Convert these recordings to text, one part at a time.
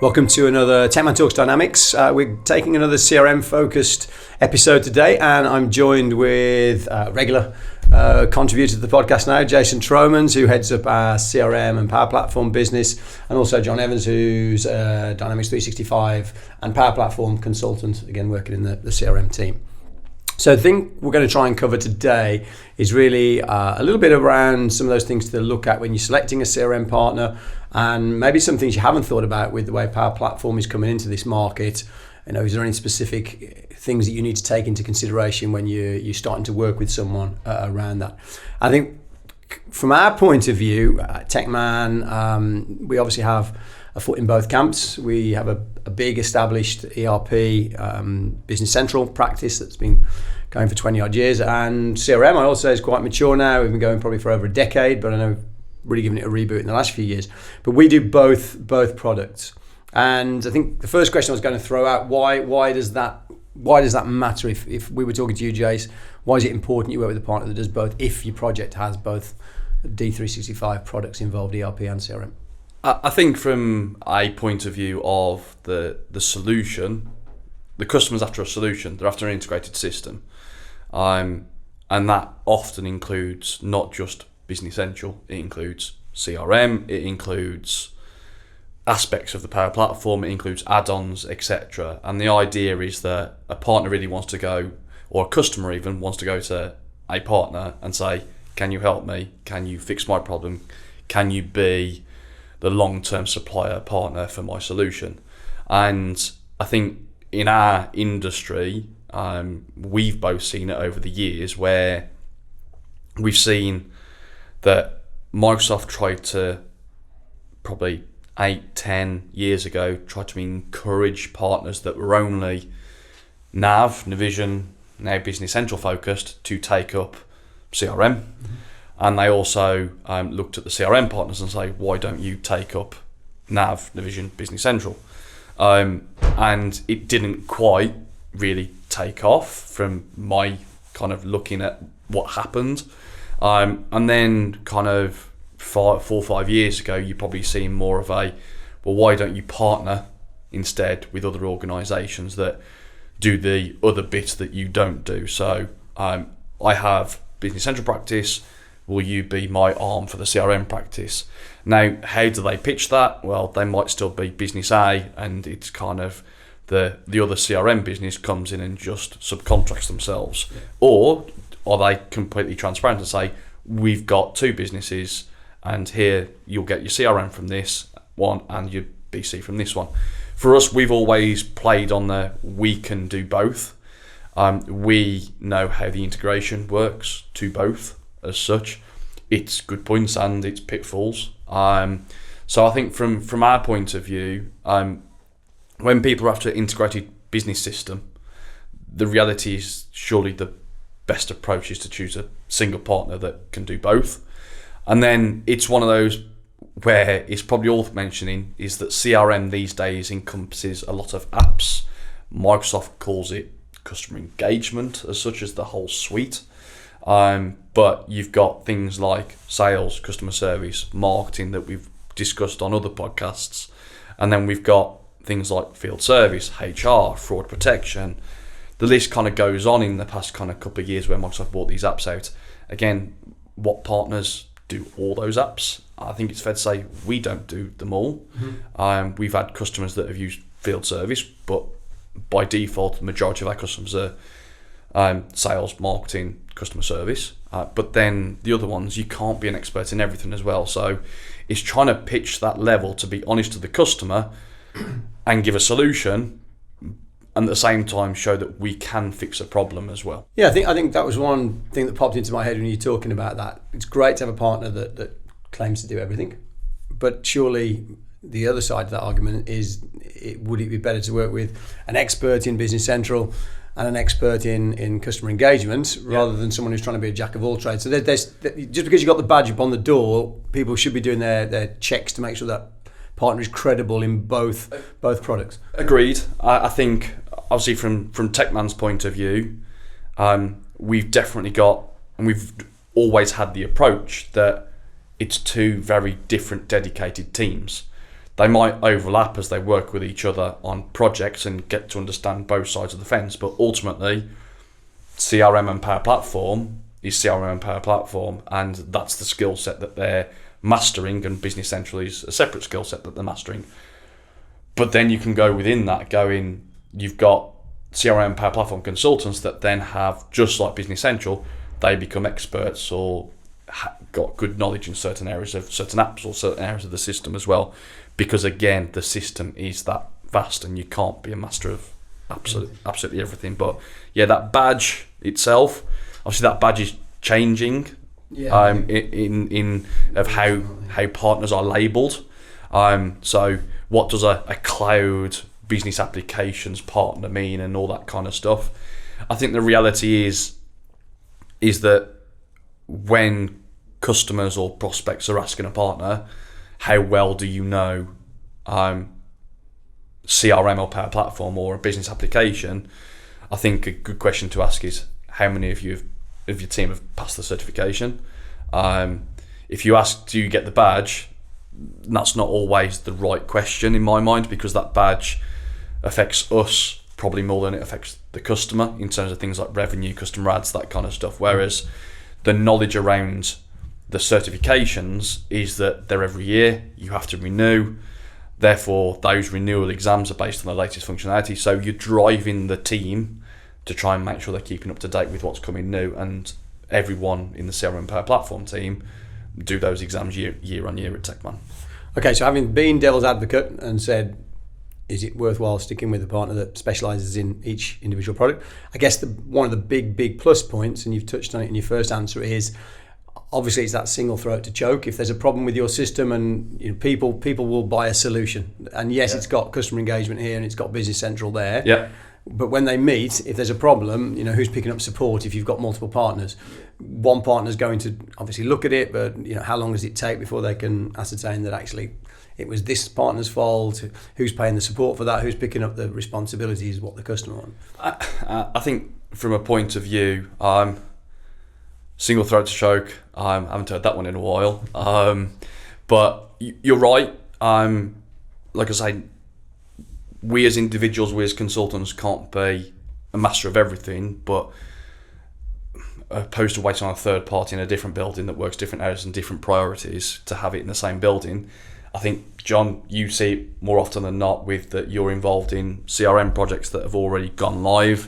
Welcome to another Tecman Talks Dynamics. We're taking another CRM-focused episode today, and I'm joined with regular contributor to the podcast now, Jason Tromans, who heads up our CRM and Power Platform business, and also John Evans, who's Dynamics 365 and Power Platform consultant, again working in the CRM team. So the thing we're going to try and cover today is really a little bit around some of those things to look at when you're selecting a CRM partner, and maybe some things you haven't thought about with the way Power Platform is coming into this market. You know, is there any specific things that you need to take into consideration when you're starting to work with someone around that? I think from our point of view, Tecman, we obviously have a foot in both camps. We have a big established ERP Business Central practice that's been going for 20 odd years, and CRM I also is quite mature now. We've been going probably for over a decade, but I know we've really given it a reboot in the last few years. But we do both products, and I think the first question I was going to throw out, why does that matter? If we were talking to you, Jace, why is it important you work with a partner that does both if your project has both D365 products involved, ERP and CRM? I think from a point of view of the solution, the customer's after a solution, they're after an integrated system. And that often includes not just Business Central, it includes CRM, it includes aspects of the Power Platform, it includes add-ons, etc. And the idea is that a partner really wants to go, or a customer even wants to go to a partner and say, can you help me? Can you fix my problem? Can you be the long-term supplier partner for my solution? And I think in our industry, we've both seen it over the years where we've seen that Microsoft tried to, probably 8-10 years ago, tried to encourage partners that were only Navision, now Business Central focused, to take up CRM. Mm-hmm. And they also looked at the CRM partners and say, why don't you take up Navision, Business Central? And it didn't quite really take off from my kind of looking at what happened. And then kind of 4 or 5 years ago, you're probably seeing more of a, well, why don't you partner instead with other organisations that do the other bits that you don't do? So I have Business Central practice. Will you be my arm for the CRM practice? Now, how do they pitch that? Well, they might still be business A, and it's kind of the other CRM business comes in and just subcontracts themselves. Yeah. Or are they completely transparent and say, we've got two businesses, and here you'll get your CRM from this one and your BC from this one. For us, we've always played on the we can do both. We know how the integration works to both. As such, it's good points and it's pitfalls. So I think from our point of view, when people are after an integrated business system, the reality is surely the best approach is to choose a single partner that can do both. And then it's one of those where it's probably worth mentioning is that CRM these days encompasses a lot of apps. Microsoft calls it customer engagement as such as the whole suite. But you've got things like sales, customer service, marketing that we've discussed on other podcasts. And then we've got things like field service, HR, fraud protection. The list kind of goes on in the past kind of couple of years where Microsoft brought these apps out. Again, what partners do all those apps? I think it's fair to say we don't do them all. Mm-hmm. We've had customers that have used field service, but by default, the majority of our customers are sales, marketing, customer service. But then the other ones, you can't be an expert in everything as well. So it's trying to pitch that level to be honest to the customer and give a solution, and at the same time show that we can fix a problem as well. Yeah, I think that was one thing that popped into my head when you're talking about that. It's great to have a partner that claims to do everything, but surely the other side of that argument is, would it be better to work with an expert in Business Central and an expert in customer engagement rather than someone who's trying to be a jack of all trades? So there's just because you got the badge up on the door, people should be doing their checks to make sure that partner is credible in both products. Agreed. I think obviously from Tecman's point of view, we've definitely got, and we've always had the approach that it's two very different dedicated teams. They might overlap as they work with each other on projects and get to understand both sides of the fence, but ultimately CRM and Power Platform is CRM and Power Platform, and that's the skill set that they're mastering, and Business Central is a separate skill set that they're mastering. But then you can go within that, you've got CRM and Power Platform consultants that then have, just like Business Central, they become experts or got good knowledge in certain areas of certain apps or certain areas of the system as well, because again, the system is that vast and you can't be a master of absolutely everything. But yeah, that badge itself, obviously that badge is changing in of how partners are labelled. So what does a cloud business applications partner mean and all that kind of stuff? I think the reality is that when customers or prospects are asking a partner, how well do you know CRM or Power Platform or a business application? I think a good question to ask is, how many of your team have passed the certification? If you ask, do you get the badge? That's not always the right question in my mind, because that badge affects us probably more than it affects the customer in terms of things like revenue, customer ads, that kind of stuff. Whereas the knowledge around the certifications is that they're every year, you have to renew. Therefore, those renewal exams are based on the latest functionality. So you're driving the team to try and make sure they're keeping up to date with what's coming new, and everyone in the CRM Power Platform team do those exams year on year at Tecman. Okay, so having been devil's advocate and said, is it worthwhile sticking with a partner that specialises in each individual product? I guess one of the big plus points, and you've touched on it in your first answer, is obviously it's that single throat to choke. If there's a problem with your system, and people will buy a solution, and yes, it's got customer engagement here and it's got Business Central there. Yeah. But when they meet, if there's a problem, who's picking up support if you've got multiple partners? One partner's going to obviously look at it, but how long does it take before they can ascertain that actually it was this partner's fault? Who's paying the support for that? Who's picking up the responsibilities? What the customer wants? I think from a point of view, single throat to choke, I haven't heard that one in a while. But you're right. Like I say, we as individuals, we as consultants can't be a master of everything, but opposed to waiting on a third party in a different building that works different areas and different priorities to have it in the same building. I think, John, you see it more often than not with that you're involved in CRM projects that have already gone live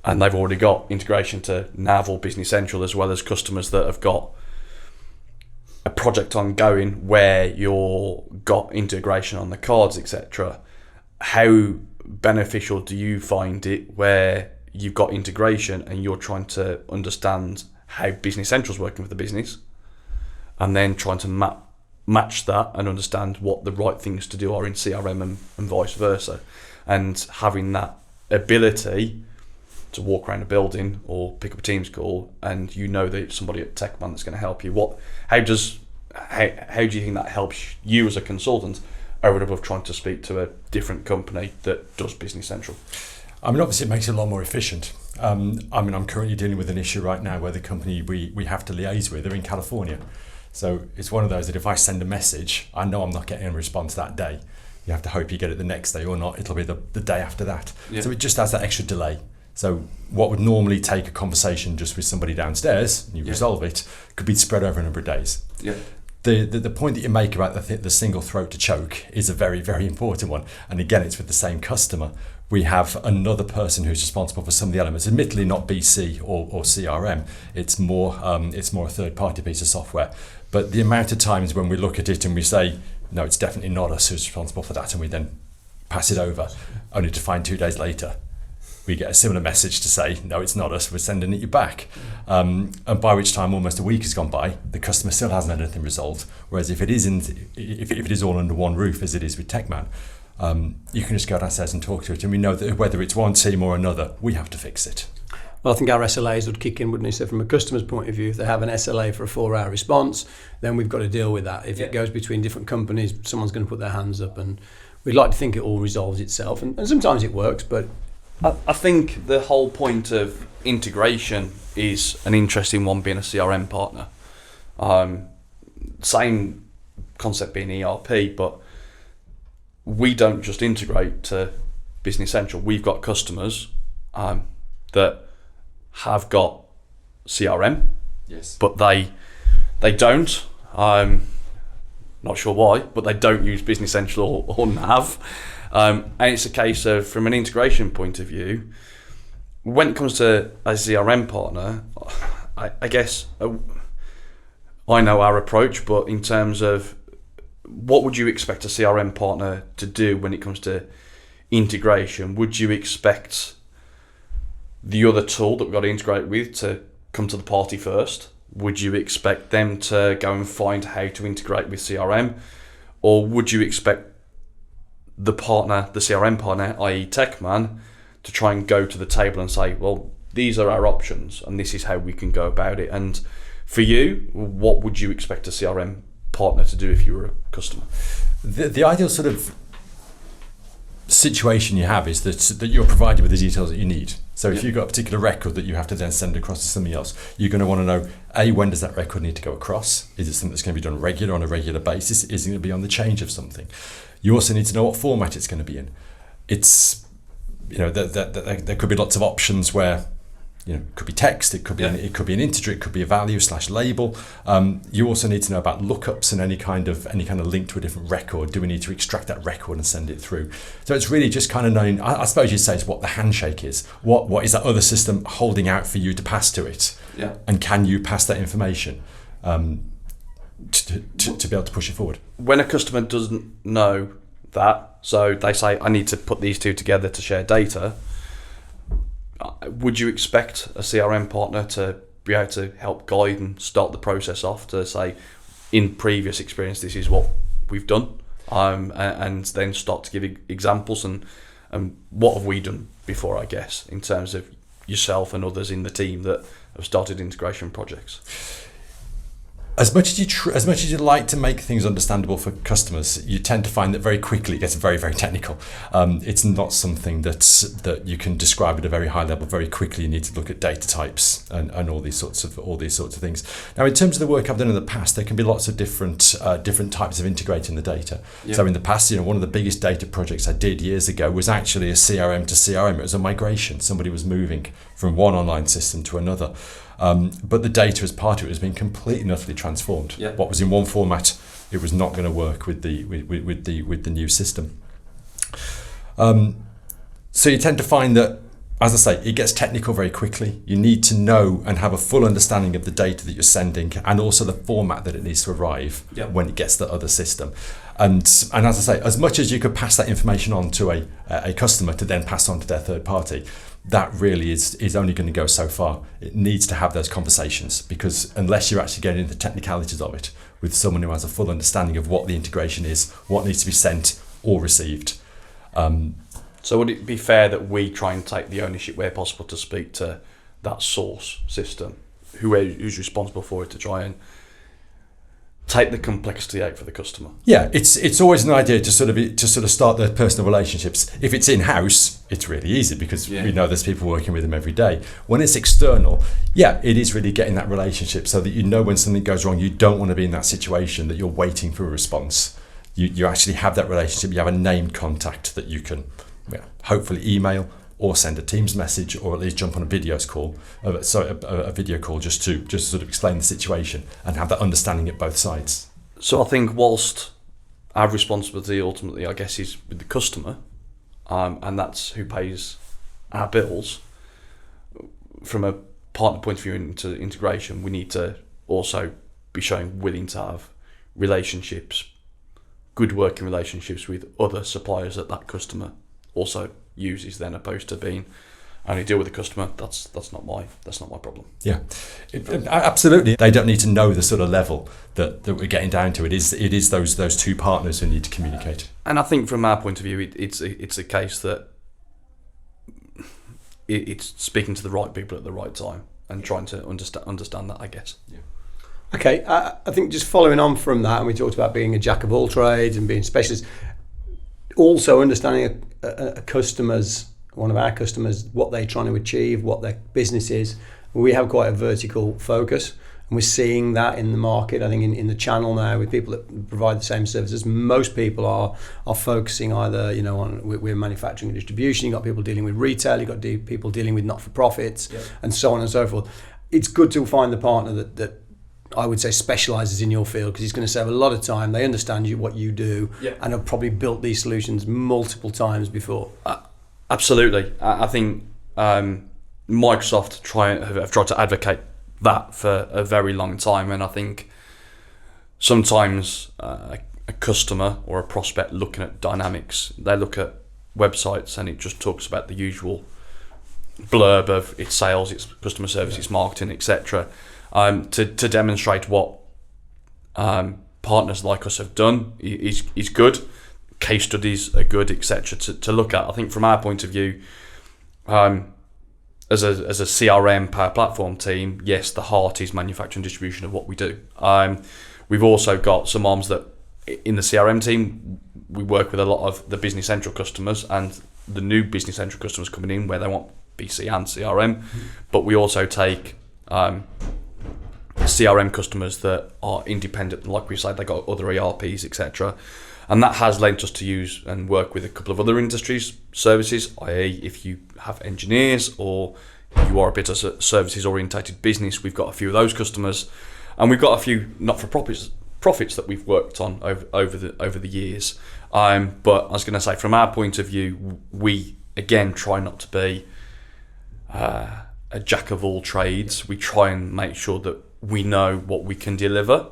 and they've already got integration to Nav or Business Central, as well as customers that have got a project ongoing where you've got integration on the cards, etc. How beneficial do you find it where you've got integration and you're trying to understand how Business Central's working with the business, and then trying to match that and understand what the right things to do are in CRM and vice versa, and having that ability to walk around a building or pick up a Teams call and that it's somebody at Tecman that's going to help you? How do you think that helps you as a consultant over and above trying to speak to a different company that does Business Central? Obviously it makes it a lot more efficient. I'm currently dealing with an issue right now where the company we have to liaise with are in California. So it's one of those that if I send a message, I know I'm not getting a response that day. You have to hope you get it the next day, or not, it'll be the day after that. Yeah. So it just has that extra delay. So what would normally take a conversation just with somebody downstairs, and you resolve it, could be spread over a number of days. Yeah. The point that you make about the single throat to choke is a very, very important one. And again, it's with the same customer. We have another person who's responsible for some of the elements, admittedly not BC or CRM. It's more a third-party piece of software. But the amount of times when we look at it and we say, no, it's definitely not us who's responsible for that, and we then pass it over, only to find 2 days later we get a similar message to say, no, it's not us, we're sending it you back. And by which time almost a week has gone by, the customer still hasn't had anything resolved. Whereas if it is all under one roof, as it is with Tecman, you can just go downstairs and talk to it, and we know that whether it's one team or another, we have to fix it. Well, I think our SLAs would kick in, wouldn't it? So from a customer's point of view, if they have an SLA for a 4-hour response, then we've got to deal with that. If it goes between different companies, someone's going to put their hands up, and we'd like to think it all resolves itself, and sometimes it works, but I think the whole point of integration is an interesting one, being a CRM partner. Same concept being ERP, but we don't just integrate to Business Central. We've got customers that have got CRM, Yes. but they don't. Not sure why, but they don't use Business Central or Nav. And it's a case of, from an integration point of view, when it comes to a CRM partner, I guess I know our approach, but in terms of what would you expect a CRM partner to do when it comes to integration? Would you expect the other tool that we've got to integrate with to come to the party first? Would you expect them to go and find how to integrate with CRM? Or would you expect the CRM partner, i.e. Tecman, to try and go to the table and say, well, these are our options and this is how we can go about it? And for you, what would you expect a CRM partner to do if you were a customer? The ideal sort of situation you have is that you're provided with the details that you need. So if you've got a particular record that you have to then send across to somebody else, you're going to want to know, A, when does that record need to go across? Is it something that's going to be done on a regular basis? Is it going to be on the change of something? You also need to know what format it's going to be in. It's, there could be lots of options where, it could be text, it could be an integer, it could be a value / label. You also need to know about lookups and any kind of link to a different record. Do we need to extract that record and send it through? So it's really just kind of knowing, I suppose you'd say, it's what the handshake is. What is that other system holding out for you to pass to it? Yeah. And can you pass that information to be able to push it forward? When a customer doesn't know that, so they say, I need to put these two together to share data, would you expect a CRM partner to be able to help guide and start the process off to say, in previous experience, this is what we've done, and then start to give examples and what have we done before, I guess, in terms of yourself and others in the team that have started integration projects? As much as you like to make things understandable for customers, you tend to find that very quickly it gets very, very technical. It's not something that you can describe at a very high level very quickly. You need to look at data types and all these sorts of things. Now, in terms of the work I've done in the past, there can be lots of different types of integrating the data. Yeah. So in the past, one of the biggest data projects I did years ago was actually a CRM to CRM. It was a migration. Somebody was moving from one online system to another. But the data as part of it has been completely and utterly transformed. Yeah. What was in one format, it was not going to work with the new system. So you tend to find that, as I say, it gets technical very quickly. You need to know and have a full understanding of the data that you're sending, and also the format that it needs to arrive when it gets to the other system. And as I say, as much as you could pass that information on to a customer to then pass on to their third party, that really is only going to go so far. It needs to have those conversations, because unless you're actually getting into the technicalities of it with someone who has a full understanding of what the integration is, what needs to be sent or received. So would it be fair that we try and take the ownership where possible to speak to that source system, who's responsible for it, to try and take the complexity out for the customer? Yeah, it's always an idea to sort of start the personal relationships. If it's in-house, it's really easy because we know there's people working with them every day. When it's external, it is really getting that relationship so that you know when something goes wrong, you don't want to be in that situation that you're waiting for a response. You actually have that relationship. You have a named contact that you can hopefully email or send a Teams message, or at least jump on a video call just to sort of explain the situation and have that understanding at both sides. So I think whilst our responsibility ultimately, I guess, is with the customer, and that's who pays our bills, from a partner point of view into integration, we need to also be showing willing to have relationships, good working relationships with other suppliers that customer also uses, then, opposed to being only deal with the customer. That's not my problem. Yeah, absolutely. They don't need to know the sort of level that we're getting down to. It is those two partners who need to communicate. And I think from our point of view, it's a case that it's speaking to the right people at the right time and trying to understand that, I guess. Yeah. Okay, I think just following on from that, and we talked about being a jack of all trades and being specialist, also understanding one of our customers, what they're trying to achieve, what their business is. We have quite a vertical focus, And we're seeing that in the market. I think in the channel now with people that provide the same services, most people are focusing either, on we're manufacturing and distribution. You've got people dealing with retail. You've got people dealing with not-for-profits, and so on and so forth. It's good to find the partner that I would say specialises in your field, because he's going to save a lot of time. They understand what you do, and have probably built these solutions multiple times before. Absolutely. I think Microsoft have tried to advocate that for a very long time, and I think sometimes a customer or a prospect looking at Dynamics, they look at websites and it just talks about the usual blurb of its sales, its customer service, its marketing, etc. To demonstrate what partners like us have done is good. Case studies are good, etc. to look at. I think from our point of view, as a CRM Power Platform team, yes, the heart is manufacturing distribution of what we do. We've also got some arms that in the CRM team, we work with a lot of the Business Central customers and the new Business Central customers coming in where they want BC and CRM, but we also take CRM customers that are independent, like we said, they got other ERPs, etc. And that has led us to use and work with a couple of other industries services, i.e. if you have engineers or you are a bit of a services orientated business, we've got a few of those customers, and we've got a few not-for-profits that we've worked on over the years. But I was going to say, from our point of view, we again try not to be a jack of all trades. We try and make sure that we know what we can deliver,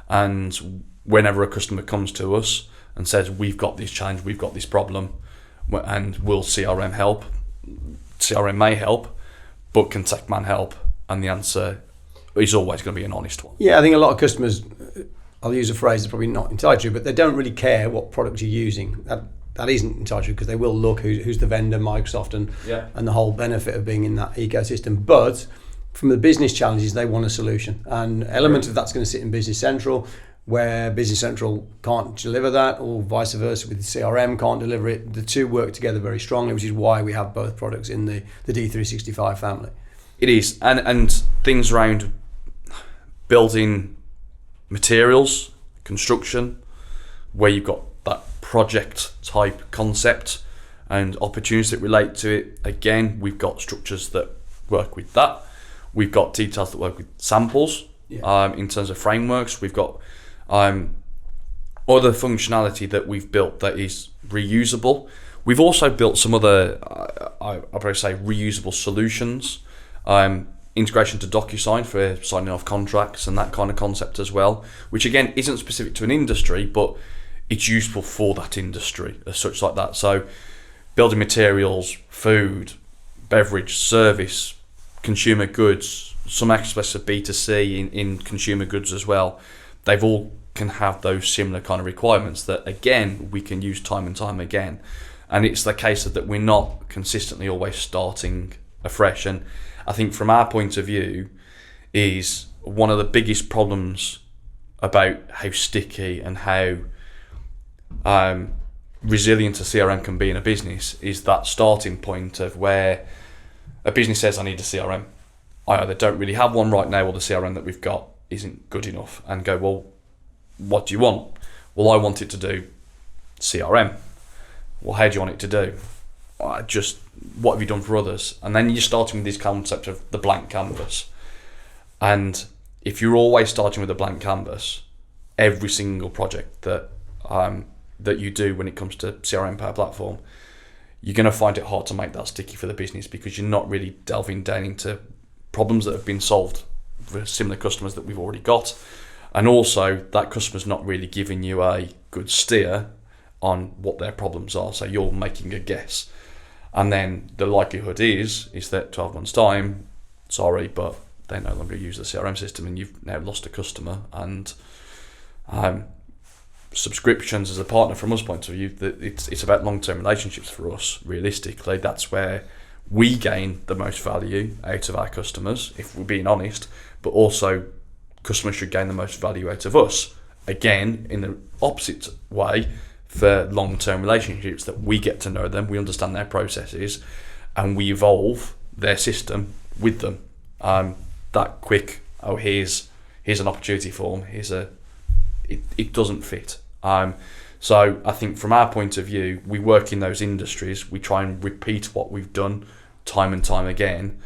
and whenever a customer comes to us and says, we've got this challenge, we've got this problem, and will CRM help? CRM may help, but can Tecman help? And the answer is always going to be an honest one. Yeah, I think a lot of customers, I'll use a phrase that's probably not entirely true, but they don't really care what product you're using. That isn't entirely true, because they will look who's the vendor, Microsoft, and the whole benefit of being in that ecosystem. But from the business challenges, they want a solution. And an element of that's going to sit in Business Central, where Business Central can't deliver that, or vice versa with CRM can't deliver it. The two work together very strongly, which is why we have both products in the D365 family. It is, and things around building materials, construction, where you've got that project type concept and opportunities that relate to it. Again, we've got structures that work with that. We've got details that work with samples. In terms of frameworks, we've got other functionality that we've built that is reusable. We've also built some other, I'll probably say, reusable solutions. Integration to DocuSign for signing off contracts and that kind of concept as well, which again isn't specific to an industry, but it's useful for that industry as such, like that. So building materials, food, beverage, service, consumer goods, some aspects of B2C in consumer goods as well, they've all can have those similar kind of requirements that again we can use time and time again. And it's the case that we're not consistently always starting afresh. And I think from our point of view is one of the biggest problems about how sticky and how resilient a CRM can be in a business is that starting point of where a business says, I need a CRM. I either don't really have one right now, or the CRM that we've got isn't good enough, and go, well, what do you want? Well, I want it to do CRM. Well, how do you want it to do? What have you done for others? And then you're starting with this concept of the blank canvas. And if you're always starting with a blank canvas, every single project that you do when it comes to CRM Power Platform, you're going to find it hard to make that sticky for the business, because you're not really delving down into problems that have been solved for similar customers that we've already got. And also that customer's not really giving you a good steer on what their problems are. So you're making a guess. And then the likelihood is that 12 months time, sorry, but they no longer use the CRM system and you've now lost a customer. And subscriptions as a partner from us point of view, it's about long-term relationships for us. Realistically, that's where we gain the most value out of our customers, if we're being honest, but also customers should gain the most value out of us. Again, in the opposite way, for long-term relationships, that we get to know them, we understand their processes, and we evolve their system with them. That quick, here's here's an opportunity for them, it doesn't fit. So I think from our point of view, we work in those industries, we try and repeat what we've done time and time again,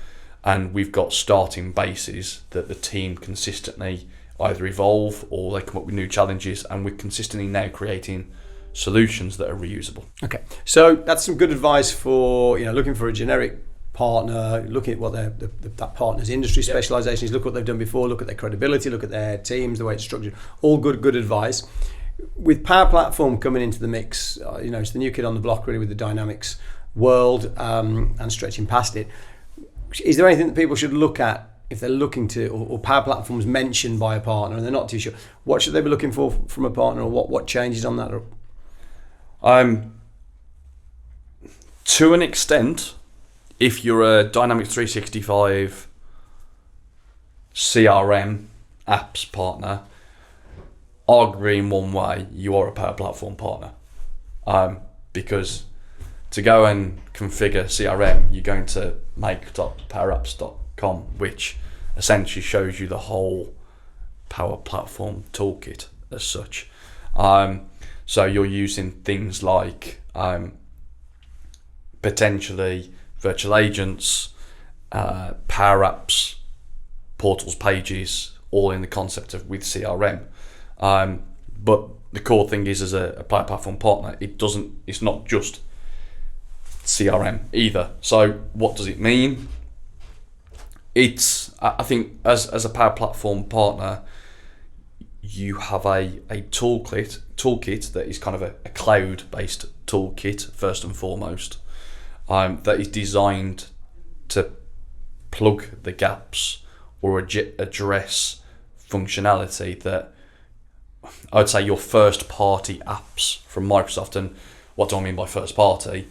and we've got starting bases that the team consistently either evolve or they come up with new challenges, and we're consistently now creating solutions that are reusable. Okay, so that's some good advice for looking for a generic partner, looking at what that partner's industry specialisation is, look what they've done before, look at their credibility, look at their teams, the way it's structured. All good advice. With Power Platform coming into the mix, it's the new kid on the block really with the Dynamics world and stretching past it. Is there anything that people should look at if they're looking to, or Power Platform's mentioned by a partner and they're not too sure? What should they be looking for from a partner, or what changes on that? To an extent, if you're a Dynamics 365 CRM apps partner, arguably in one way, you are a Power Platform partner. Because to go and configure CRM, you're going to make.powerapps.com, which essentially shows you the whole Power Platform toolkit as such. So you're using things like potentially virtual agents, Power Apps, portals, pages, all in the concept of with CRM. But the core thing is, as a Power Platform partner, it's not just CRM either. So what does it mean? I think as a Power Platform partner, you have a toolkit that is kind of a cloud-based toolkit first and foremost, that is designed to plug the gaps or address functionality that I would say your first-party apps from Microsoft. And what do I mean by first-party?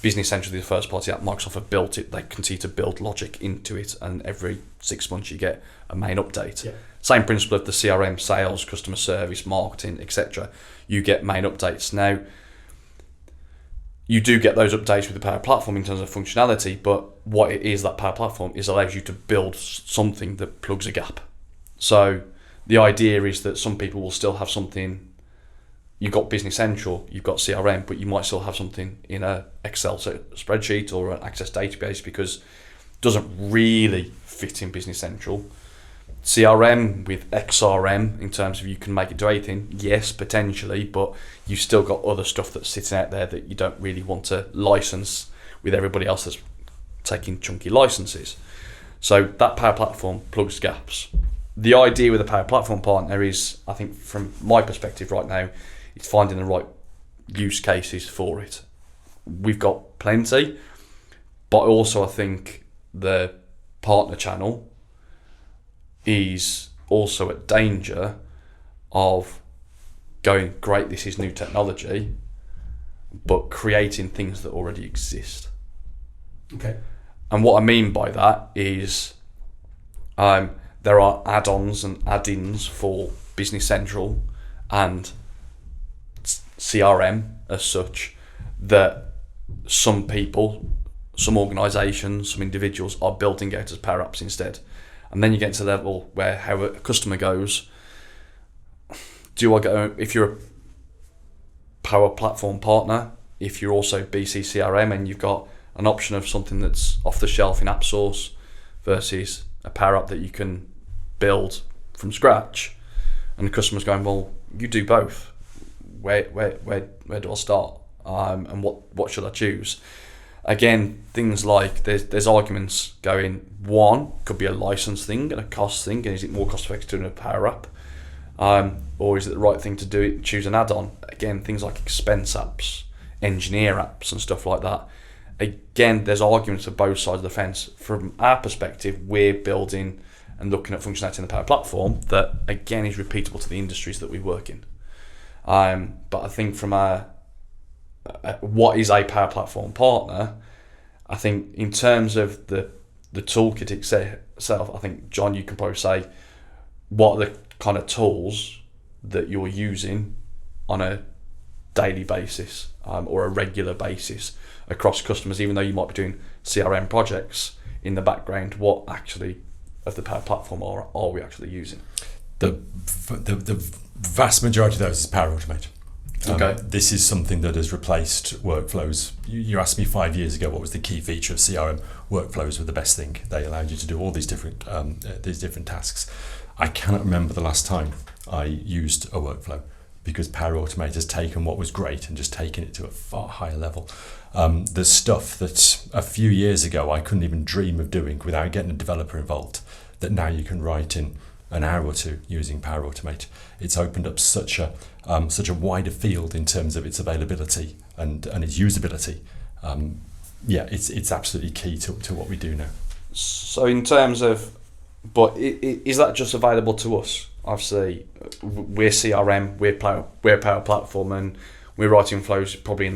Business Central is the first-party app. Microsoft have built it. They continue to build logic into it, and every 6 months you get a main update. Yeah. Same principle of the CRM, sales, customer service, marketing, etc. You get main updates. Now, you do get those updates with the Power Platform in terms of functionality, but what it is, that Power Platform allows you to build something that plugs a gap. So the idea is that some people will still have something. You've got Business Central, you've got CRM, but you might still have something in a Excel spreadsheet or an Access database because it doesn't really fit in Business Central. CRM with XRM, in terms of you can make it do anything, yes, potentially, but you've still got other stuff that's sitting out there that you don't really want to license with everybody else that's taking chunky licenses. So that Power Platform plugs gaps. The idea with a Power Platform partner is, I think from my perspective right now, it's finding the right use cases for it. We've got plenty, but also I think the partner channel is also at danger of going, great, this is new technology, but creating things that already exist. Okay. And what I mean by that is there are add-ons and add-ins for Business Central and CRM as such that some people, some organisations, some individuals are building out as Power Apps instead. And then you get to the level where how a customer goes, do I go, if you're a Power Platform partner, if you're also BC CRM and you've got an option of something that's off the shelf in AppSource versus a Power App that you can build from scratch, and the customer's going, well, you do both. Where do I start? And what should I choose? Again, things like there's arguments going, one could be a license thing and a cost thing, and is it more cost effective doing a Power App? Or is it the right thing to do it, choose an add-on? Again, things like expense apps, engineer apps and stuff like that. Again, there's arguments for both sides of the fence. From our perspective, we're building and looking at functionality in the Power Platform that, again, is repeatable to the industries that we work in. But I think from what is a Power Platform partner, I think in terms of the toolkit itself, I think, John, you can probably say what are the kind of tools that you're using on a daily basis or a regular basis across customers, even though you might be doing CRM projects in the background, what actually of the Power Platform are we actually using? The vast majority of those is Power Automate. Okay. This is something that has replaced workflows. You asked me 5 years ago what was the key feature of CRM. Workflows were the best thing. They allowed you to do all these different tasks. I cannot remember the last time I used a workflow, because Power Automate has taken what was great and just taken it to a far higher level. The stuff that a few years ago I couldn't even dream of doing without getting a developer involved, that now you can write in an hour or two using Power Automate. It's opened up such a wider field in terms of its availability and its usability. It's absolutely key to what we do now. So in terms of, but is that just available to us? Obviously, we're CRM, we're Power Platform, and we're writing flows, probably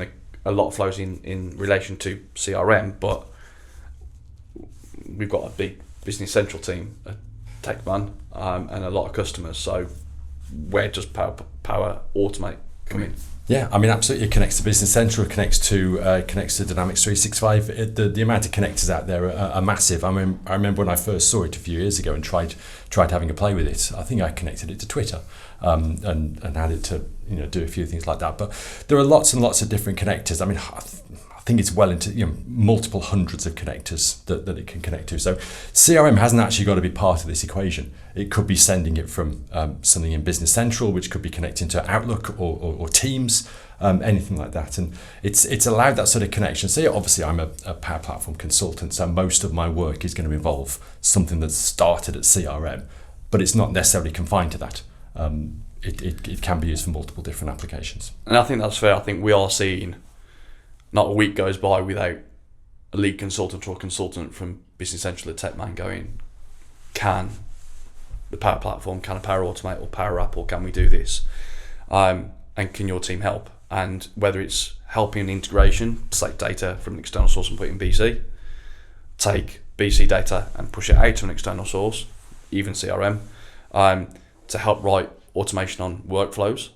a lot of flows in relation to CRM, but we've got a big Business Central team at Tecman, and a lot of customers. So where does Power Automate come in? Yeah, I mean, absolutely. It connects to Business Central, it connects to Dynamics 365. The amount of connectors out there are massive. I mean, I remember when I first saw it a few years ago and tried having a play with it. I think I connected it to Twitter, and had it to do a few things like that. But there are lots and lots of different connectors. I mean, I think it's well into multiple hundreds of connectors that it can connect to. So CRM hasn't actually got to be part of this equation. It could be sending it from something in Business Central, which could be connecting to Outlook or Teams, anything like that. And it's allowed that sort of connection. So obviously I'm a Power Platform consultant, so most of my work is going to involve something that's started at CRM, but it's not necessarily confined to that. It can be used for multiple different applications. And I think that's fair. I think we are seeing, not a week goes by without a lead consultant or a consultant from Business Central at Tecman going, can the Power Platform, can a Power Automate or Power App, or can we do this? And can your team help? And whether it's helping integration, take data from an external source and put it in BC, take BC data and push it out to an external source, even CRM, to help write automation on workflows,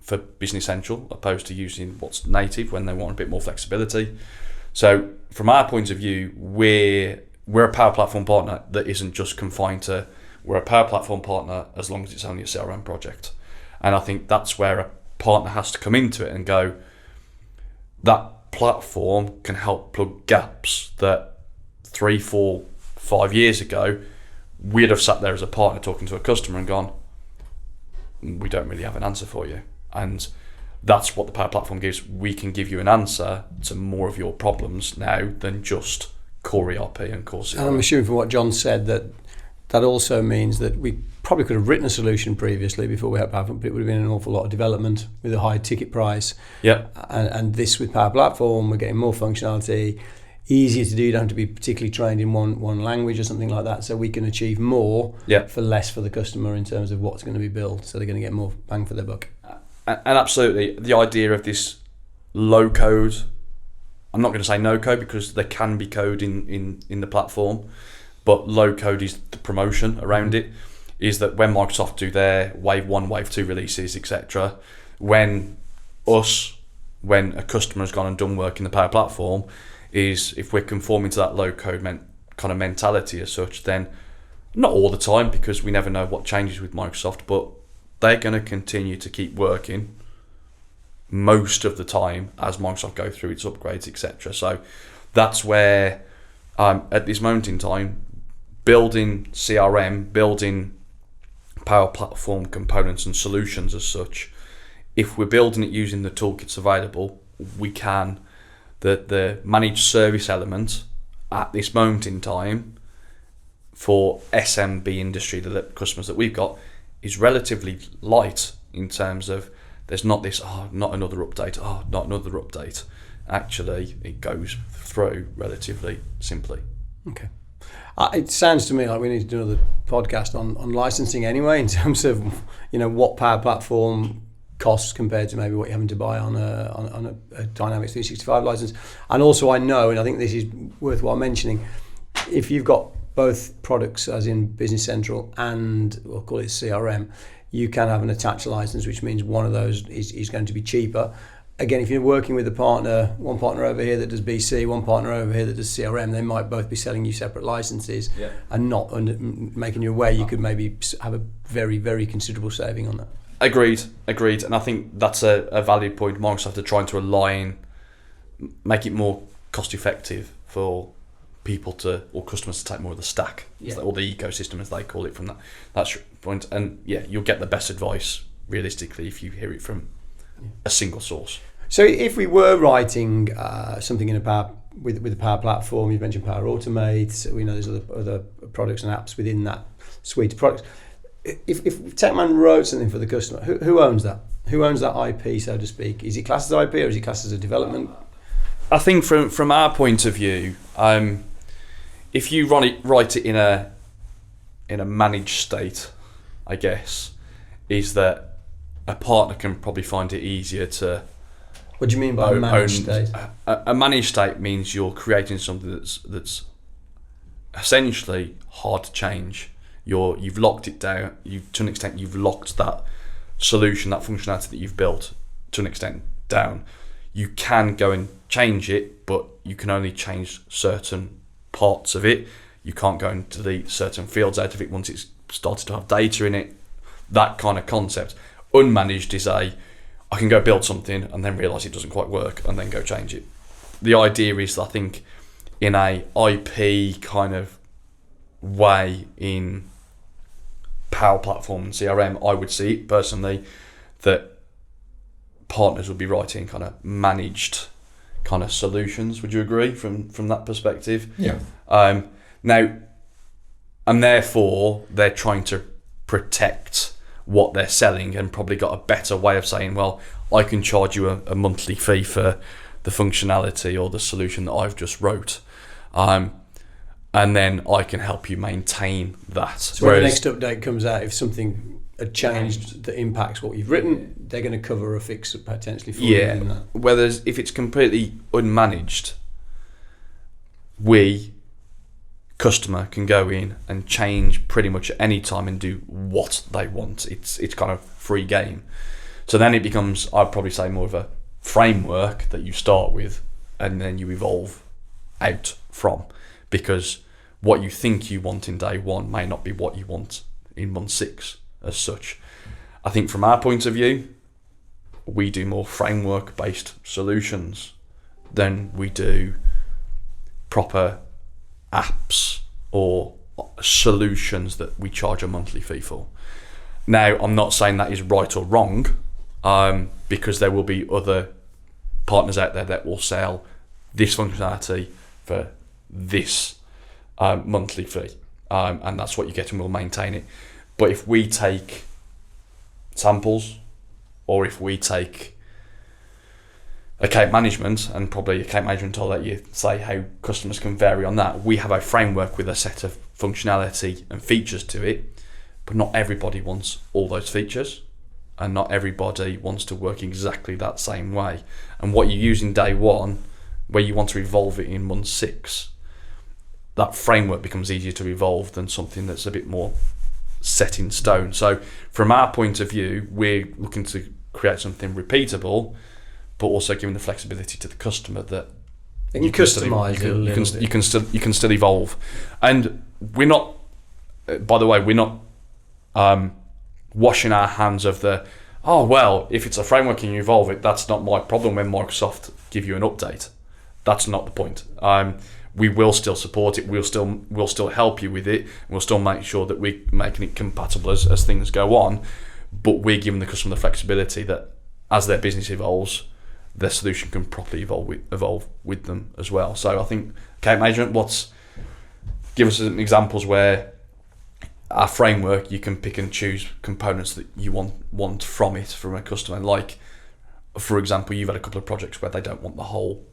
for Business Central, opposed to using what's native when they want a bit more flexibility. So from our point of view, we're a Power Platform partner that isn't just confined to, we're a Power Platform partner as long as it's only a CRM project. And I think that's where a partner has to come into it and go, that platform can help plug gaps that 3, 4, 5 years ago, we'd have sat there as a partner talking to a customer and gone, we don't really have an answer for you. And that's what the Power Platform gives. We can give you an answer to more of your problems now than just core ERP and core CRM. And I'm assuming from what John said that also means that we probably could have written a solution previously before we had Power Platform, but it would have been an awful lot of development with a high ticket price. Yeah. And this with Power Platform, we're getting more functionality, easier to do. You don't have to be particularly trained in one language or something like that. So we can achieve more for less for the customer in terms of what's going to be built. So they're going to get more bang for their buck. And absolutely, the idea of this low code, I'm not going to say no code because there can be code in the platform, but low code is the promotion around it, is that when Microsoft do their wave 1, wave 2 releases, etc., when a customer has gone and done work in the Power Platform, is if we're conforming to that low code kind of mentality as such, then not all the time, because we never know what changes with Microsoft, but they're going to continue to keep working most of the time as Microsoft go through its upgrades, etc. So that's where, at this moment in time, building CRM, building Power Platform components and solutions as such, if we're building it using the toolkits available, we can. The managed service element at this moment in time for SMB industry, the customers that we've got, is relatively light in terms of there's not this, not another update. Actually, it goes through relatively simply. Okay. It sounds to me like we need to do another podcast on licensing anyway, in terms of what Power Platform costs compared to maybe what you're having to buy on a Dynamics 365 license. And also I know, and I think this is worthwhile mentioning, if you've got both products, as in Business Central and we'll call it CRM, you can have an attached license, which means one of those is going to be cheaper, again, if you're working with a partner, one partner over here that does BC, one partner over here that does CRM, they might both be selling you separate licenses and not making you aware. You could maybe have a very, very considerable saving on that. Agreed. And I think that's a valid point. Microsoft are trying to make it more cost effective for people or customers to take more of the stack, or the ecosystem as they call it, from that point. And you'll get the best advice realistically if you hear it from a single source. So if we were writing something in with the Power Platform, you mentioned Power Automate, we know there's other products and apps within that suite of products. If Tecman wrote something for the customer, who owns that? Who owns that IP, so to speak? Is it classed as IP or is it classed as a development? I think from our point of view, if you write it in a managed state, I guess, is that a partner can probably find it easier to. What do you mean by managed state? A managed state means you're creating something that's essentially hard to change. You've locked it down. To an extent, you've locked that solution, that functionality that you've built to an extent down. You can go and change it, but you can only change certain parts of it. You can't go and delete certain fields out of it once it's started to have data in it. That kind of concept. Unmanaged is I can go build something and then realise it doesn't quite work and then go change it. The idea is, I think, in a IP kind of way in Power Platform and CRM, I would see it personally that partners would be writing kind of managed kind of solutions. Would you agree from that perspective? Yeah. Now, and therefore they're trying to protect what they're selling and probably got a better way of saying, well, I can charge you a monthly fee for the functionality or the solution that I've just wrote. And then I can help you maintain that. So when the next update comes out, if something had changed that impacts what you've written, they're going to cover a fix potentially for you in that. Whereas if it's completely unmanaged, customer can go in and change pretty much at any time and do what they want. It's kind of free game. So then it becomes, I'd probably say, more of a framework that you start with and then you evolve out from, because what you think you want in day one may not be what you want in month 6 as such. I think from our point of view, we do more framework based solutions than we do proper apps or solutions that we charge a monthly fee for. Now, I'm not saying that is right or wrong, because there will be other partners out there that will sell this functionality for this monthly fee, and that's what you get and we'll maintain it. But if we take samples, or if we take account management, and probably account management will let you say how customers can vary on that. We have a framework with a set of functionality and features to it, but not everybody wants all those features, and not everybody wants to work exactly that same way. And what you use in day one, where you want to evolve it in month 6, that framework becomes easier to evolve than something that's a bit more set in stone. So from our point of view, we're looking to create something repeatable, but also giving the flexibility to the customer that you can customize it a little bit. You can still evolve. And we're not, by the way, we're not washing our hands of if it's a framework and you evolve it, that's not my problem when Microsoft give you an update. That's not the point. We will still support it. We'll still help you with it. We'll still make sure that we're making it compatible as things go on. But we're giving the customer the flexibility that as their business evolves, their solution can properly evolve with them as well. So I think account management, give us some examples where our framework, you can pick and choose components that you want from a customer. Like, for example, you've had a couple of projects where they don't want the whole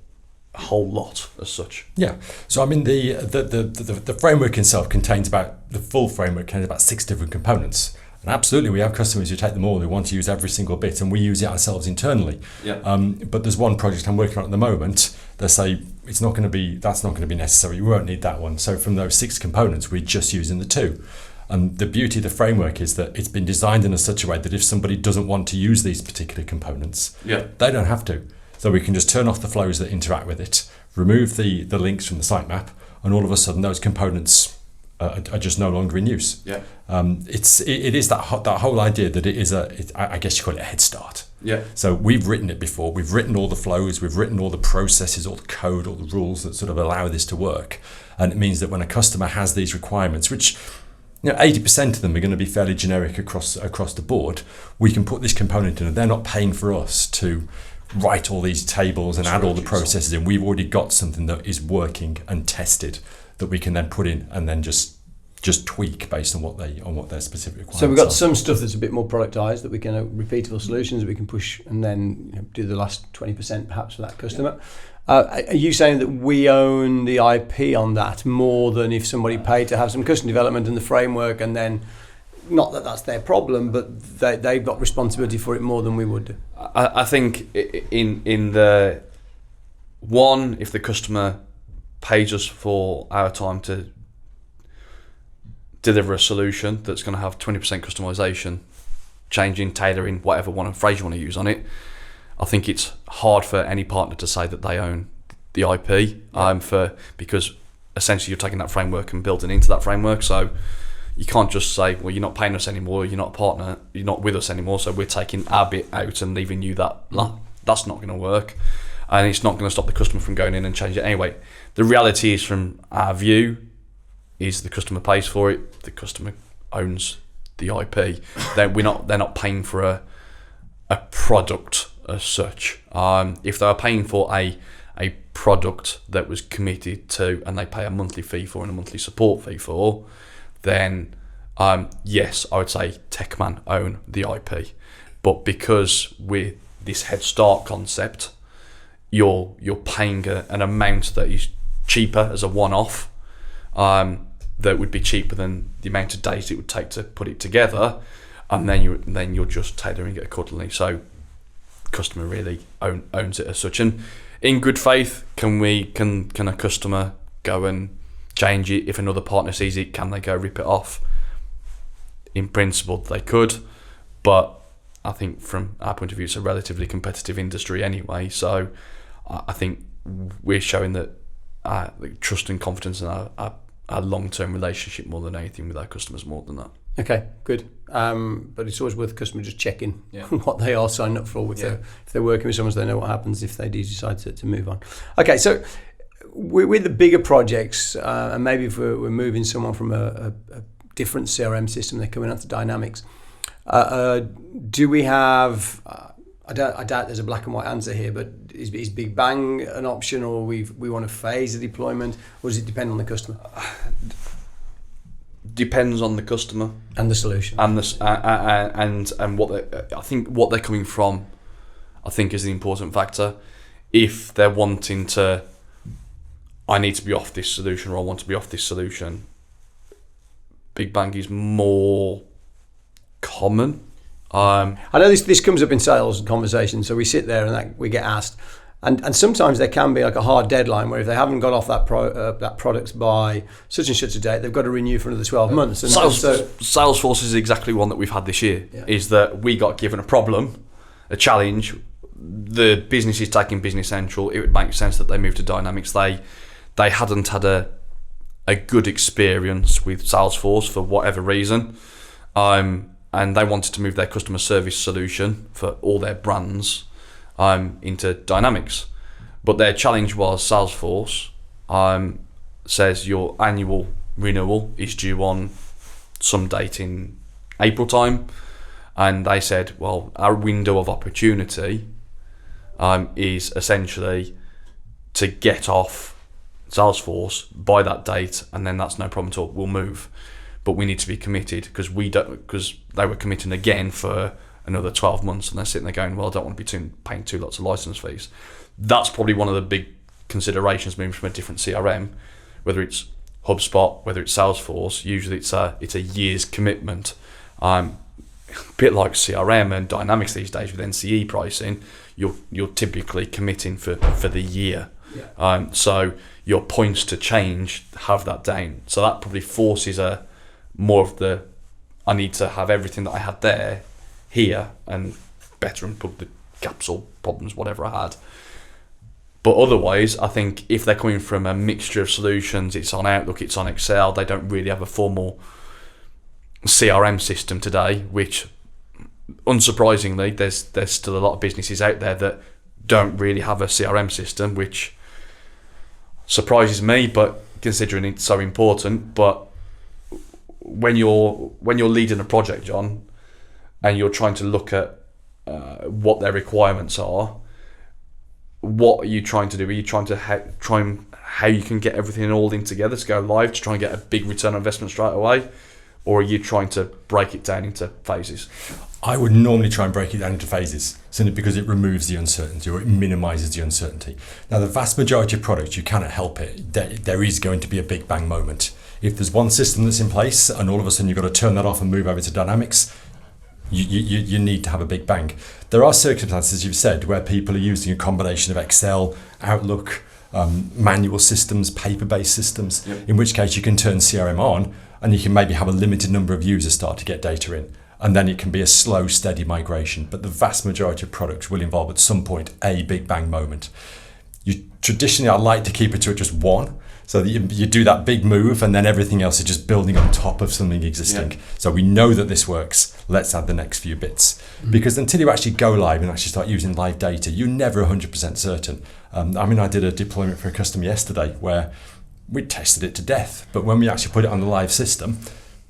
lot as such. Yeah. So I mean, the framework itself contains the full framework contains about 6 different components. And absolutely, we have customers who take them all, who want to use every single bit, and we use it ourselves internally. Yeah. But there's one project I'm working on at the moment. They say that's not going to be necessary. We won't need that one. So from those 6 components, we're just using the 2. And the beauty of the framework is that it's been designed in such a way that if somebody doesn't want to use these particular components, they don't have to. So we can just turn off the flows that interact with it, remove the links from the sitemap, and all of a sudden those components are just no longer in use. Yeah. It is that whole idea that it is I guess you call it a head start. Yeah. So we've written it before. We've written all the flows. We've written all the processes, all the code, all the rules that sort of allow this to work. And it means that when a customer has these requirements, which 80% of them are going to be fairly generic across the board, we can put this component in, and they're not paying for us to write all these tables and add all the processes in. We've already got something that is working and tested that we can then put in and then just tweak based on what their specific requirements are. So we've got some stuff that's a bit more productized that we can repeatable solutions that we can push and then do the last 20% perhaps for that customer. Are you saying that we own the IP on that more than if somebody paid to have some custom development and the framework, and then not that that's their problem, but they've got responsibility for it more than we would do? I think in the one, if the customer pays us for our time to deliver a solution that's going to have 20% customization, changing, tailoring, whatever phrase you want to use on it, I think it's hard for any partner to say that they own the IP, because essentially you're taking that framework and building into that framework. So you can't just say, well, you're not paying us anymore, you're not a partner, you're not with us anymore, so we're taking our bit out and leaving you that. That's not going to work, and it's not going to stop the customer from going in and changing it anyway. The reality is, from our view, is the customer pays for it, the customer owns the IP. They're not paying for a product as such. If they are paying for a product that was committed to, and they pay a monthly fee for and a monthly support fee for, then yes, I would say Tecman own the IP. But because with this head start concept, you're paying an amount that is cheaper as a one-off, that would be cheaper than the amount of days it would take to put it together, and then you're just tailoring it accordingly. So customer really owns it as such. And in good faith, can a customer go and change it? If another partner sees it, can they go rip it off? In principle, they could, but I think from our point of view, it's a relatively competitive industry anyway. So I think we're showing that trust and confidence in our long-term relationship more than anything with our customers, more than that. Okay, good. But it's always worth the customer just checking what they are signing up for. If they're working with someone, so they know what happens if they do decide to move on. Okay, so with the bigger projects, and maybe if we're moving someone from a different CRM system, they're coming onto Dynamics, do we have... I doubt there's a black and white answer here, but is Big Bang an option, or we want to phase the deployment, or does it depend on the customer? Depends on the customer and the solution, and and what they're coming from. I think is the important factor. If they're wanting to, I need to be off this solution, or I want to be off this solution, Big Bang is more common. I know this comes up in sales conversations, so we sit there and we get asked, and sometimes there can be like a hard deadline where if they haven't got off that product by such and such a date, they've got to renew for another 12 months. And Salesforce is exactly one that we've had this year. Is that we got given a problem, a challenge. The business is taking Business Central. It would make sense that they move to Dynamics. They hadn't had a good experience with Salesforce for whatever reason. And they wanted to move their customer service solution for all their brands into Dynamics. But their challenge was Salesforce says your annual renewal is due on some date in April time. And they said, well, our window of opportunity is essentially to get off Salesforce by that date, and then that's no problem at all, we'll move. But we need to be committed, because they were committing again for another 12 months, and they're sitting there going, well, I don't want to be paying two lots of license fees. That's probably one of the big considerations moving from a different CRM, whether it's HubSpot, whether it's Salesforce. Usually it's a year's commitment. A bit like CRM and Dynamics these days with NCE pricing, you're typically committing for the year. So your points to change have that down. So that probably forces more of I need to have everything that I had there here and better and gaps or problems, whatever I had. But otherwise, I think if they're coming from a mixture of solutions, it's on Outlook, it's on Excel, they don't really have a formal CRM system today, which, unsurprisingly, there's still a lot of businesses out there that don't really have a CRM system, which surprises me, but considering it's so important. But when you're leading a project, John, and you're trying to look at what their requirements are, what are you trying to do? Are you trying to how you can get everything all in together to go live to try and get a big return on investment straight away? Or are you trying to break it down into phases? I would normally try and break it down into phases, simply because it removes the uncertainty, or it minimises the uncertainty. Now, the vast majority of products, you cannot help it. There is going to be a big bang moment. If there's one system that's in place and all of a sudden you've got to turn that off and move over to Dynamics, you need to have a big bang. There are circumstances, you've said, where people are using a combination of Excel, Outlook, manual systems, paper-based systems, in which case you can turn CRM on and you can maybe have a limited number of users start to get data in. And then it can be a slow, steady migration. But the vast majority of products will involve at some point a big bang moment. Traditionally, I like to keep it to just one, so that you do that big move and then everything else is just building on top of something existing. Yeah. So we know that this works, let's add the next few bits. Because until you actually go live and actually start using live data, you're never 100% certain. I did a deployment for a customer yesterday where we tested it to death, but when we actually put it on the live system,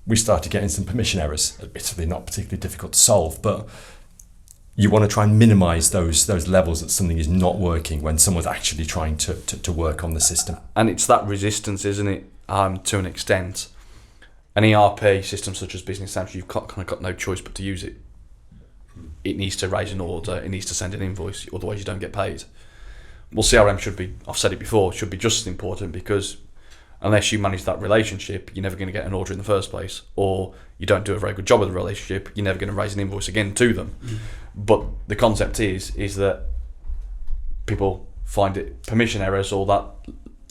we started getting some permission errors. Admittedly not particularly difficult to solve, but you want to try and minimize those levels that something is not working when someone's actually trying to work on the system. And it's that resistance, isn't it, to an extent. An ERP system such as Business Central, you've kind of got no choice but to use it. It needs to raise an order, it needs to send an invoice, otherwise you don't get paid. Well, CRM should be, I've said it before, should be just as important, because unless you manage that relationship, you're never going to get an order in the first place, or you don't do a very good job of the relationship, you're never going to raise an invoice again to them. But the concept is that people find it permission errors, or that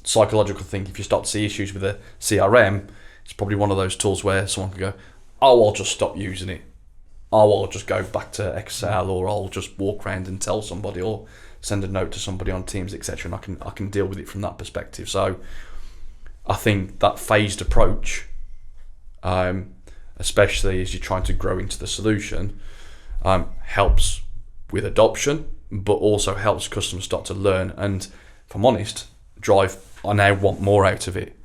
psychological thing. If you start to see issues with a CRM, it's probably one of those tools where someone can go, oh, I'll just stop using it. Oh, I'll just go back to Excel, or I'll just walk around and tell somebody, or send a note to somebody on Teams, etc. And I can deal with it from that perspective. So I think that phased approach, especially as you're trying to grow into the solution, helps with adoption, but also helps customers start to learn. And if I'm honest, I now want more out of it,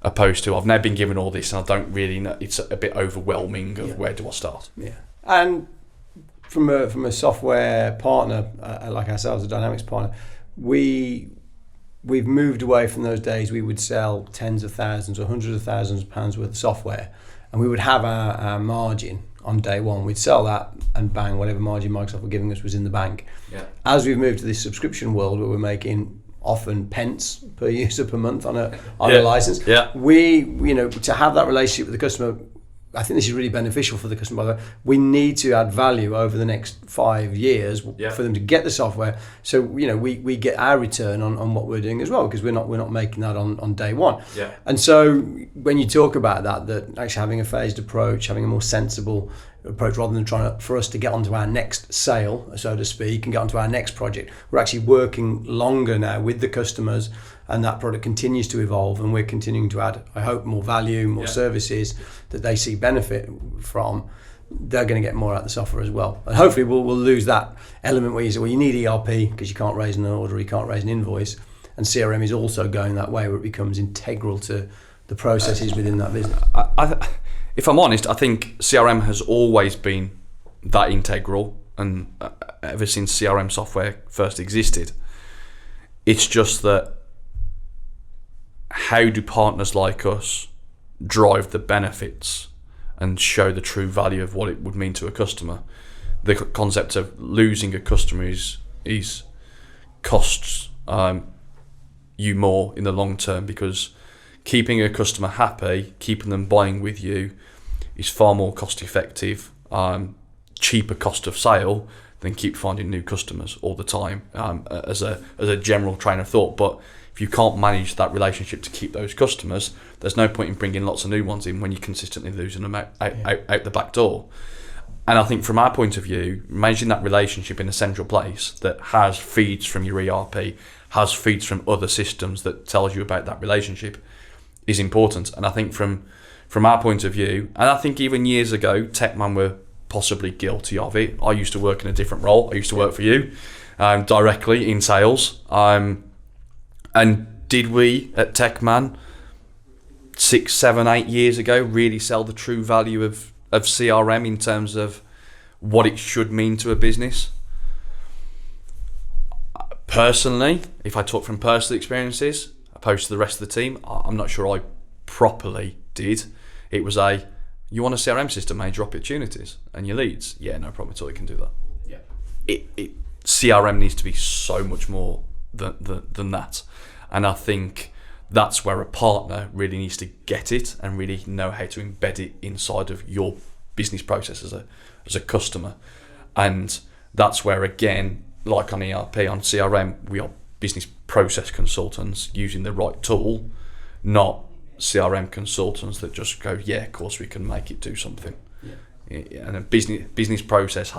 opposed to I've now been given all this and I don't really know. It's a bit overwhelming of where do I start? Yeah. And from a software partner like ourselves, a Dynamics partner, we've moved away from those days we would sell tens of thousands or hundreds of thousands of pounds worth of software, and we would have our margin on day one. We'd sell that and bang, whatever margin Microsoft were giving us was in the bank. Yeah. As we've moved to this subscription world where we're making often pence per user per month on a license, we, to have that relationship with the customer, I think this is really beneficial for the customer. By the way, we need to add value over the next 5 years for them to get the software. So we get our return on what we're doing as well, because we're not making that on day one. Yeah. And so when you talk about that actually having a phased approach, having a more sensible approach, rather than trying for us to get onto our next sale, so to speak, and get onto our next project, we're actually working longer now with the customers, and that product continues to evolve, and we're continuing to add, I hope, more value, more services that they see benefit from. They're going to get more out of the software as well. And hopefully we'll lose that element where you say, well, you need ERP because you can't raise an order, you can't raise an invoice. And CRM is also going that way, where it becomes integral to the processes within that business. If I'm honest, I think CRM has always been that integral, and ever since CRM software first existed. It's just that, how do partners like us drive the benefits and show the true value of what it would mean to a customer? The concept of losing a customer is costs you more in the long term, because keeping a customer happy, keeping them buying with you, is far more cost effective, cheaper cost of sale than keep finding new customers all the time, as a general train of thought. But if you can't manage that relationship to keep those customers, there's no point in bringing lots of new ones in when you're consistently losing them out the back door. And I think from our point of view, managing that relationship in a central place that has feeds from your ERP, has feeds from other systems that tells you about that relationship is important. And I think from our point of view, and I think even years ago, Tecman were possibly guilty of it. I used to work in a different role. I used to work for you directly in sales. And did we at Tecman 6, 7, 8 years ago really sell the true value of CRM in terms of what it should mean to a business? Personally, if I talk from personal experiences opposed to the rest of the team, I'm not sure I properly did. It was you want a CRM system, manage your opportunities and your leads. Yeah, no problem at all, you can do that. Yeah. CRM needs to be so much more than that. And I think that's where a partner really needs to get it and really know how to embed it inside of your business process as a customer. And that's where, again, like on ERP, on CRM, we are business process consultants using the right tool, not CRM consultants that just go, yeah, of course we can make it do something. Yeah. And a business process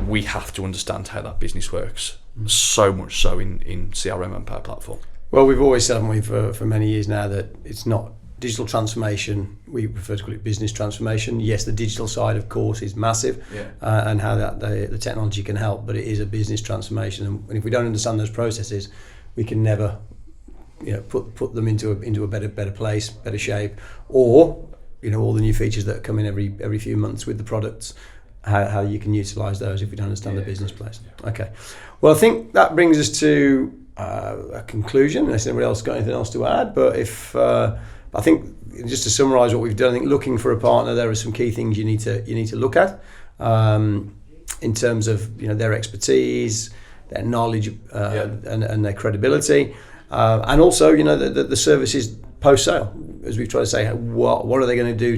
we have to understand how that business works, so much so in CRM and Power Platform. Well, we've always said, haven't we, for many years now, that it's not digital transformation. We prefer to call it business transformation. Yes, the digital side, of course, is massive, and how the technology can help, but it is a business transformation. And if we don't understand those processes, we can never, put them into a better place, better shape, or all the new features that come in every few months with the products. How you can utilise those if we don't understand the business place. Okay. Well, I think that brings us to a conclusion, unless anybody else got anything else to add. But I think just to summarise what we've done, I think looking for a partner, there are some key things you need to look at in terms of their expertise, their knowledge, and their credibility, and also the services post sale. As we try to say, what are they going to do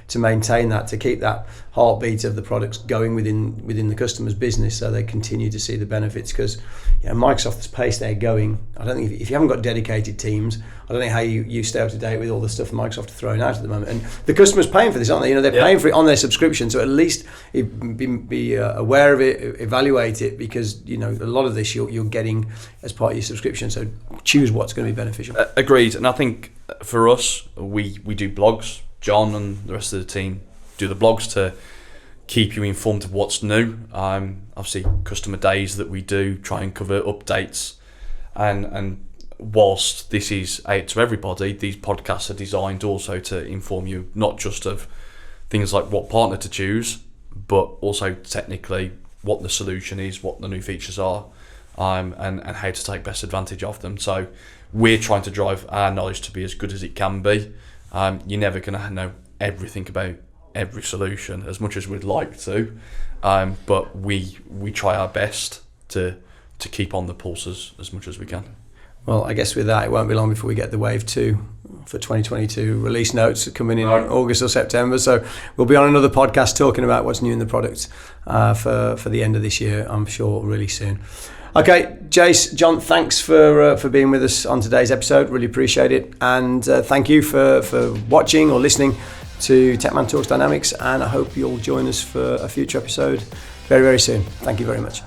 to maintain that, to keep that heartbeat of the products going within the customer's business, so they continue to see the benefits? Because Microsoft's pace they're going, I don't think if you haven't got dedicated teams, I don't know how you stay up to date with all the stuff Microsoft are throwing out at the moment. And the customer's paying for this, aren't they? They're paying for it on their subscription, so at least be aware of it, evaluate it, because a lot of this you're getting as part of your subscription. So choose what's going to be beneficial. Agreed. And I think for us, we do blogs. John and the rest of the team do the blogs to keep you informed of what's new. Obviously, customer days that we do, try and cover updates. And whilst this is out to everybody, these podcasts are designed also to inform you not just of things like what partner to choose, but also technically what the solution is, what the new features are, and how to take best advantage of them. So we're trying to drive our knowledge to be as good as it can be. You're never going to know everything about every solution as much as we'd like to, but we try our best to keep on the pulse as much as we can. Well, I guess with that, it won't be long before we get the Wave 2 for 2022 release notes coming in August or September. So we'll be on another podcast talking about what's new in the product for the end of this year, I'm sure, really soon. Okay, Jace, John, thanks for being with us on today's episode. Really appreciate it. And thank you for watching or listening to Tecman Talks Dynamics. And I hope you'll join us for a future episode very, very soon. Thank you very much.